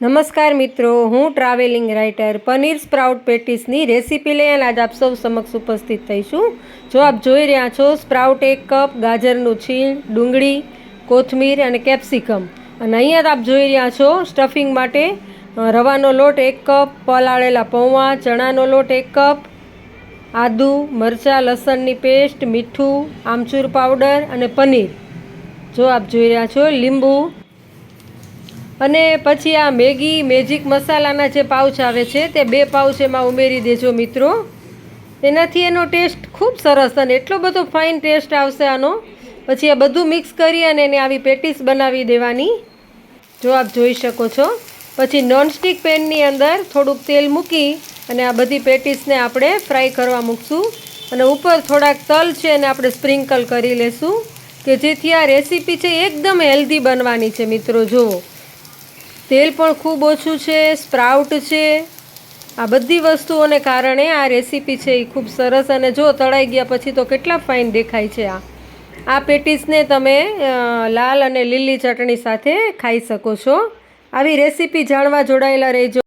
નમસ્કાર મિત્રો, હું ટ્રાવેલિંગ રાઇટર પનીર સ્પ્રાઉટ પેટીસની રેસીપી લઈને આજ આપ સૌ સમક્ષ ઉપસ્થિત થઈશું। જો આપ જોઈ રહ્યા છો, સ્પ્રાઉટ 1 કપ, ગાજરનું છીણ, ડુંગળી, કોથમીર અને કેપ્સિકમ, અને અહીંયા આપ જોઈ રહ્યા છો સ્ટફિંગ માટે રવાનો લોટ 1 કપ, પલાળેલા પૌવા, ચણાનો લોટ 1 કપ, આદુ, મરચાં, લસણની પેસ્ટ, મીઠું, આમચૂર પાવડર અને પનીર। જો આપ જોઈ રહ્યા છો, લીંબુ, અને પછી આ મેજિક મસાલાના જે પાઉચ આવે છે તે 2 પાઉચ એમાં ઉમેરી દેજો મિત્રો। એનાથી એનો ટેસ્ટ ખૂબ સરસ અને એટલો બધો ફાઇન ટેસ્ટ આવશે આનો। પછી આ બધું મિક્સ કરી અને એને આવી પેટીસ બનાવી દેવાની, જો આપ જોઈ શકો છો। પછી નોનસ્ટિક પેનની અંદર થોડુંક તેલ મૂકી અને આ બધી પેટીસને આપણે ફ્રાય કરવા મૂકશું, અને ઉપર થોડાક તલ છે એને આપણે સ્પ્રિંકલ કરી લેશું, કે જેથી આ રેસીપી છે એકદમ હેલ્ધી બનવાની છે મિત્રો। જુઓ, તેલ પણ ખૂબ ઓછું છે, સ્પ્રાઉટ છે, આ બધી વસ્તુઓને કારણે આ રેસીપી છે એ ખૂબ સરસ, અને જો તળાઈ ગયા પછી તો કેટલા ફાઇન દેખાય છે। આ પેટીસને તમે લાલ અને લીલી ચટણી સાથે ખાઈ શકો છો। આવી રેસીપી જાણવા જોડાયેલા રહેજો।